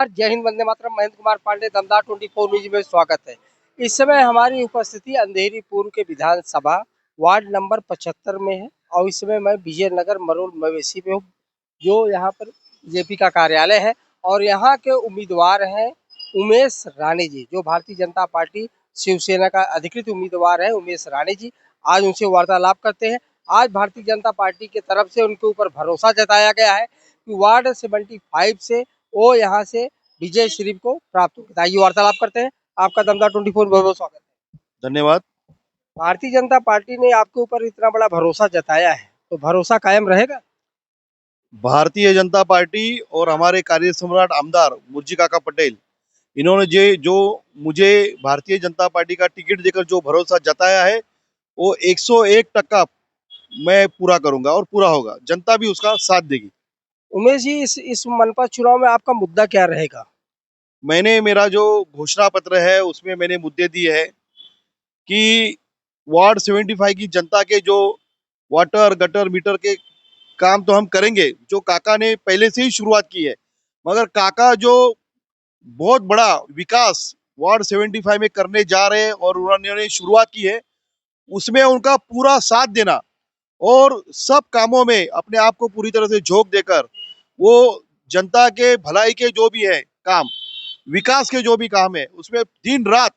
जय हिंद, वंदे मातरम। महेंद्र कुमार पांडे, दमदार 24 न्यूज में स्वागत है। इस समय हमारी उपस्थिति अंधेरी पूर्व के विधानसभा वार्ड नंबर 75 में है और इस समय मैं विजयनगर मरोल मवेशी में हूँ, जो यहाँ पर बीजेपी का कार्यालय है और यहाँ के उम्मीदवार हैं उमेश राणे जी, जो भारतीय जनता पार्टी शिवसेना का अधिकृत उम्मीदवार है। उमेश राणे जी, आज उनसे वार्तालाप करते हैं। आज भारतीय जनता पार्टी की तरफ से उनके ऊपर भरोसा जताया गया है कि वार्ड 75 से वो यहाँ से विजय श्री को प्राप्त होगी। आइए वार्तालाप करते हैं। आपका दमदार 24 में बहुत स्वागत है। धन्यवाद। भारतीय जनता पार्टी ने आपके ऊपर इतना बड़ा भरोसा जताया है, तो भरोसा कायम रहेगा? भारतीय जनता पार्टी और हमारे कार्य सम्राट आमदार मुर्जी काका पटेल, इन्होंने जो मुझे भारतीय जनता पार्टी का टिकट देकर जो भरोसा जताया है, वो 101% मैं पूरा करूंगा और पूरा होगा। जनता भी उसका साथ देगी। उमेश जी, इस मनपा चुनाव में आपका मुद्दा क्या रहेगा? मैंने मेरा जो घोषणा पत्र है उसमें मैंने मुद्दे दिए हैं कि वार्ड 75 की जनता के जो वाटर गटर मीटर के काम तो हम करेंगे, जो काका ने पहले से ही शुरुआत की है, मगर काका जो बहुत बड़ा विकास वार्ड 75 में करने जा रहे हैं और उन्होंने शुरुआत की है, उसमें उनका पूरा साथ देना और सब कामों में अपने आप को पूरी तरह से झोंक देकर वो जनता के भलाई के जो भी है काम, विकास के जो भी काम है, उसमें दिन रात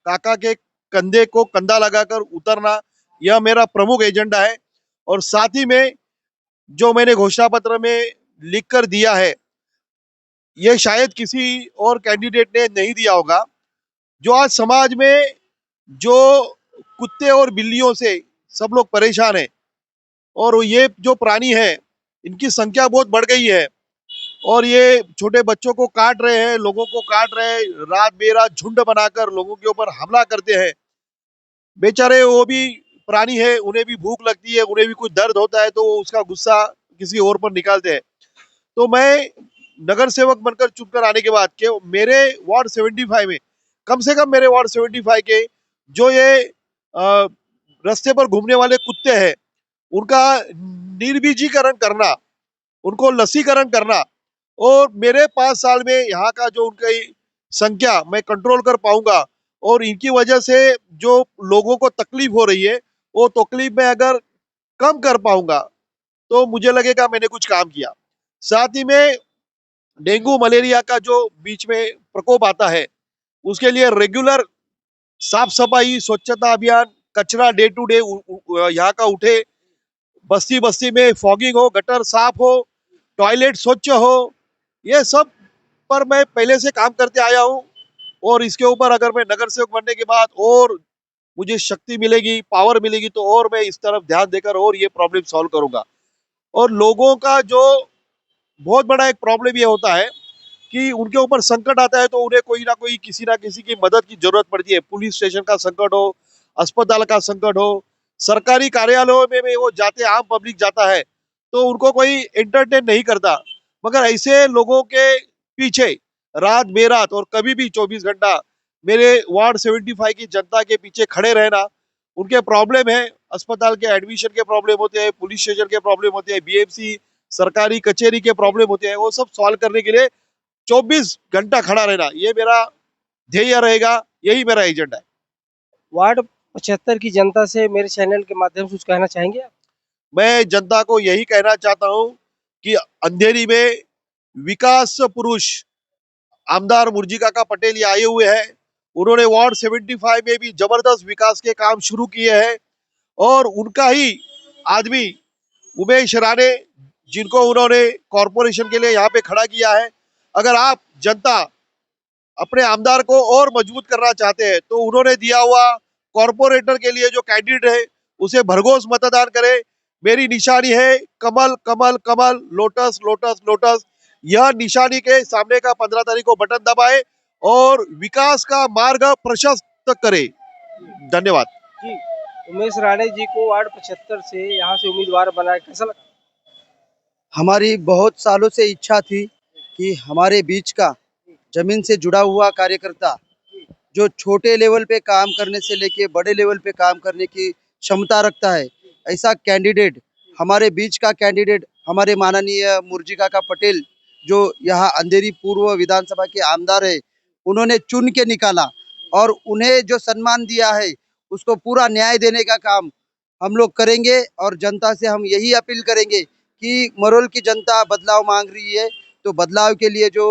काका के कंधे को कंधा लगाकर उतरना, यह मेरा प्रमुख एजेंडा है। और साथ ही में जो मैंने घोषणा पत्र में लिख कर दिया है, ये शायद किसी और कैंडिडेट ने नहीं दिया होगा। जो आज समाज में जो कुत्ते और बिल्लियों से सब लोग परेशान हैं और ये जो प्राणी है इनकी संख्या बहुत बढ़ गई है और ये छोटे बच्चों को काट रहे हैं, लोगों को काट रहे हैं, रात बेरात झुंड बनाकर लोगों के ऊपर हमला करते हैं। बेचारे वो भी प्राणी है, उन्हें भी भूख लगती है, उन्हें भी कुछ दर्द होता है, तो वो उसका गुस्सा किसी और पर निकालते हैं। तो मैं नगर सेवक बनकर चुनकर आने के बाद के मेरे वार्ड 75 में कम से कम मेरे वार्ड 75 के जो ये रास्ते पर घूमने वाले कुत्ते हैं, उनका निर्बीजीकरण करना, उनको लसीकरण करना और मेरे 5 साल में यहाँ का जो उनकी संख्या मैं कंट्रोल कर पाऊंगा और इनकी वजह से जो लोगों को तकलीफ हो रही है, वो तकलीफ में अगर कम कर पाऊंगा तो मुझे लगेगा मैंने कुछ काम किया। साथ ही में डेंगू मलेरिया का जो बीच में प्रकोप आता है, उसके लिए रेगुलर साफ सफाई स्वच्छता अभियान, कचरा डे टू डे यहाँ का उठे, बस्ती बस्ती में फॉगिंग हो, गटर साफ हो, टॉयलेट स्वच्छ हो, ये सब पर मैं पहले से काम करते आया हूँ। और इसके ऊपर अगर मैं नगर सेवक बनने के बाद और मुझे शक्ति मिलेगी, पावर मिलेगी, तो और मैं इस तरफ ध्यान देकर और ये प्रॉब्लम सॉल्व करूंगा। और लोगों का जो बहुत बड़ा एक प्रॉब्लम ये होता है कि उनके ऊपर संकट आता है तो उन्हें कोई ना कोई किसी ना किसी की मदद की जरूरत पड़ती है। पुलिस स्टेशन का संकट हो, अस्पताल का संकट हो, सरकारी कार्यालयों में भी वो जाते, आम पब्लिक जाता है तो उनको कोई एंटरटेन नहीं करता। मगर ऐसे लोगों के पीछे रात बेरात और कभी भी 24 घंटा मेरे वार्ड 75 की जनता के पीछे खड़े रहना। उनके प्रॉब्लम है, अस्पताल के एडमिशन के प्रॉब्लम होते हैं, पुलिस स्टेशन के प्रॉब्लम होते हैं, बीएमसी सरकारी कचेरी के प्रॉब्लम होते हैं, वो सब सॉल्व करने के लिए 24 घंटा खड़ा रहना, ये मेरा ध्येय रहेगा, यही मेरा एजेंडा है। वार्ड 75 की जनता से मेरे चैनल के माध्यम से कुछ कहना चाहेंगे आप? मैं जनता को यही कहना चाहता हूं कि अंधेरी में विकास पुरुष आमदार मुर्जी काका पटेल ये आए हुए हैं। उन्होंने वार्ड 75 में भी जबरदस्त विकास के काम शुरू किए हैं और उनका ही आदमी उमेश राणे, जिनको उन्होंने कॉरपोरेशन के लिए यहाँ पे खड़ा किया है। अगर आप जनता अपने आमदार को और मजबूत करना चाहते हैं तो उन्होंने दिया हुआ कॉरपोरेटर के लिए जो कैंडिडेट है उसे भरघोस मतदान करें। मेरी निशानी है Kamal Kamal Kamal, lotus lotus lotus. यह निशानी के सामने का 15 तारीख को बटन दबाए और विकास का मार्ग प्रशस्त करे। धन्यवाद जी, उमेश राणे जी को वार्ड 75 से यहाँ से उम्मीदवार बनाया, कैसा लगा? हमारी बहुत सालों से इच्छा थी कि हमारे बीच का जमीन से जुड़ा हुआ कार्यकर्ता जो छोटे लेवल पे काम करने से लेके बड़े लेवल पे काम करने की क्षमता रखता है, ऐसा कैंडिडेट हमारे बीच का कैंडिडेट हमारे माननीय मुर्जी काका पटेल जो यहाँ अंधेरी पूर्व विधानसभा के आमदार है, उन्होंने चुन के निकाला और उन्हें जो सम्मान दिया है उसको पूरा न्याय देने का काम हम लोग करेंगे। और जनता से हम यही अपील करेंगे कि मरोल की जनता बदलाव मांग रही है, तो बदलाव के लिए जो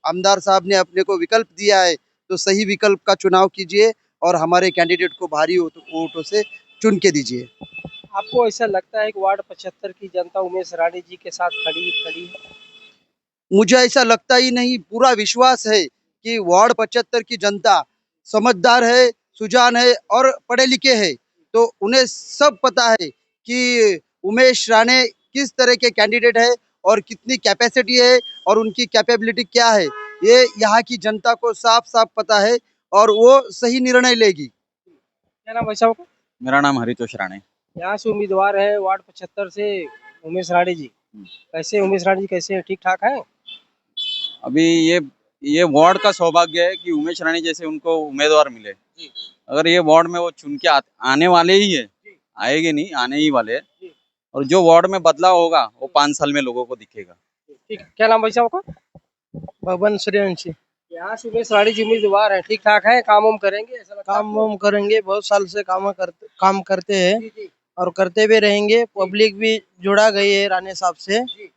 आमदार साहब ने अपने को विकल्प दिया है, तो सही विकल्प का चुनाव कीजिए और हमारे कैंडिडेट को भारी वोटों से चुन के दीजिए। आपको ऐसा लगता है कि वार्ड 75 की जनता उमेश राणी जी के साथ खड़ी खड़ी है? मुझे ऐसा लगता ही नहीं, पूरा विश्वास है कि वार्ड 75 की जनता समझदार है, सुजान है और पढ़े लिखे है। तो उन्हें सब पता है कि उमेश राणे किस तरह के कैंडिडेट है और कितनी कैपेसिटी है और उनकी कैपेबिलिटी क्या है, ये यहाँ की जनता को साफ साफ पता है और वो सही निर्णय लेगी। क्या नाम वैसा होगा? मेरा नाम हरितोष राणे। यहाँ से उम्मीदवार है वार्ड 75 से उमेश राणी जी। कैसे उमेश राणी जी कैसे ठीक ठाक है? अभी ये वार्ड का सौभाग्य है कि उमेश राणी जैसे उनको उम्मीदवार मिले। अगर ये वार्ड में वो चुन के आने वाले ही है, आएंगे नहीं, आने ही वाले हैं। और जो वार्ड में बदलाव होगा वो 5 साल में लोगों को दिखेगा। ठीक, क्या नाम वैसा होगा? पवन सूर्यवंशी। यहाँ से उमेश राणी जी उम्मीदवार है, ठीक ठाक है, काम वाम करेंगे ऐसा लगता है काम आपको? वाम करेंगे, बहुत साल से काम करते हैं जी, जी, और करते भी रहेंगे। पब्लिक भी जुड़ा गई है राणे साहब से जी।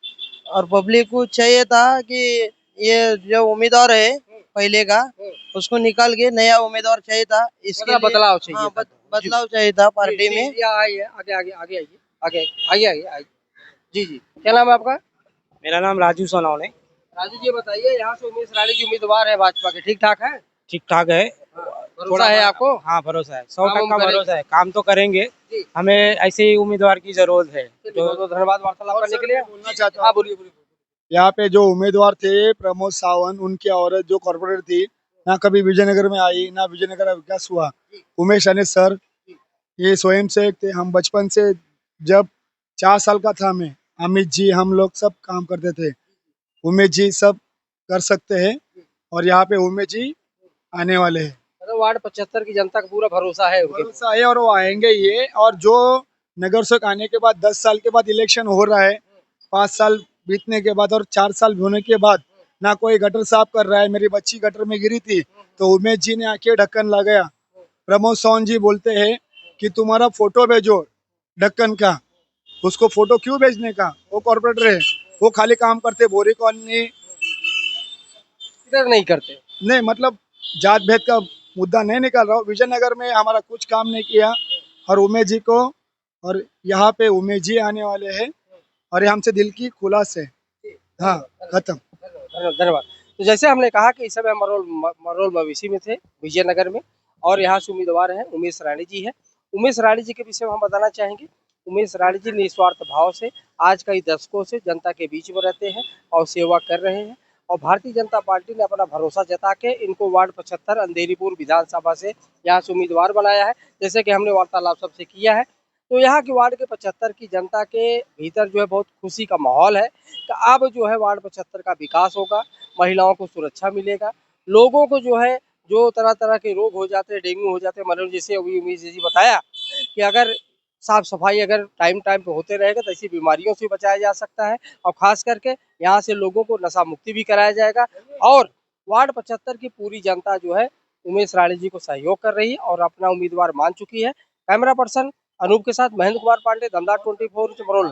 और पब्लिक को चाहिए था कि ये जो उम्मीदवार है पहले का, उसको निकाल के नया उम्मीदवार चाहिए था। इसके लिए बदलाव चाहिए हाँ, था। बदलाव चाहिए था पार्टी में। जी, आइए आगे आगे आगे आइए, आगे आइए आइए। जी जी, क्या नाम है आपका? मेरा नाम राजू सोनवणे। राजू जी बताइए, यहाँ से उमेश राणी जी उम्मीदवार है भाजपा के, ठीक ठाक है? ठीक ठाक है। भरोसा है आपको? हाँ, भरोसा है, काम 100% करेंगे। भरोसा है। काम तो करेंगे, जी। हमें ऐसे ही उम्मीदवार की जरूरत है। चलिए, बहुत बहुत धन्यवाद वार्तालाप करने के लिए। बोलना चाहता हाँ हूँ, बोलिए बोलिए। यहाँ पे जो उम्मीदवार थे प्रमोद सावंत, उनकी औरत जो कॉर्पोरेटर थी, ना कभी विजयनगर में आई, ना विजयनगर का विकास हुआ। उमेश राणे सर ये स्वयं से थे। हम बचपन से जब 4 साल का था मैं, अमित जी हम लोग सब काम करते थे। उमेश जी सब कर सकते हैं और यहाँ पे उमेश जी आने वाले हैं। मतलब वार्ड 75 की जनता का पूरा भरोसा है उनके ऊपर। भरोसा है और वो आएंगे ये। और जो नगर सेवक आने के बाद 10 साल के बाद इलेक्शन हो रहा है, 5 साल बीतने के बाद और 4 साल होने के बाद ना कोई गटर साफ कर रहा है। मेरी बच्ची गटर में गिरी थी तो उमेश जी ने आके ढक्कन लगाया। प्रमोद सावंत जी बोलते हैं कि तुम्हारा फोटो भेजो ढक्कन का। उसको फोटो क्यों भेजने का, वो कॉर्पोरेटर है, वो खाली काम करते बोरी कॉलोनी। इधर नहीं करते। नहीं मतलब जात भेद का मुद्दा नहीं निकाल रहा हूँ। विजयनगर में हमारा कुछ काम नहीं किया और उमेश जी को, और यहाँ पे उमेश जी आने वाले हैं और ये हमसे दिल की खुलास है। हाँ, खत्म। धन्यवाद। तो जैसे हमने कहा कि इस समय मरोल मवेशी में थे विजयनगर में, और यहाँ से उम्मीदवार हैं उमेश राणी जी है। उमेश राणी जी के विषय में हम बताना चाहेंगे, उमेश राणी जी निस्वार्थ भाव से आज कई दशकों से जनता के बीच में रहते हैं और सेवा कर रहे हैं। और भारतीय जनता पार्टी ने अपना भरोसा जता के इनको वार्ड 75 अंधेरीपुर विधानसभा से यहाँ से उम्मीदवार बनाया है। जैसे कि हमने वार्तालाप सबसे किया है, तो यहाँ की वार्ड के 75 की जनता के भीतर जो है बहुत खुशी का माहौल है कि अब जो है वार्ड 75 का विकास होगा, महिलाओं को सुरक्षा मिलेगा, लोगों को जो है जो तरह तरह के रोग हो जाते हैं, डेंगू हो जाते हैं, मलेरिया, जैसे अभी उमेश जी बताया कि अगर साफ सफाई अगर टाइम टाइम पे होते रहेगा तो ऐसी बीमारियों से बचाया जा सकता है। और खास करके यहाँ से लोगों को नशा मुक्ति भी कराया जाएगा। और वार्ड 75 की पूरी जनता जो है उमेश राणी जी को सहयोग कर रही है और अपना उम्मीदवार मान चुकी है। कैमरा पर्सन अनूप के साथ महेंद्र कुमार पांडे, दमदार 24 मरोल।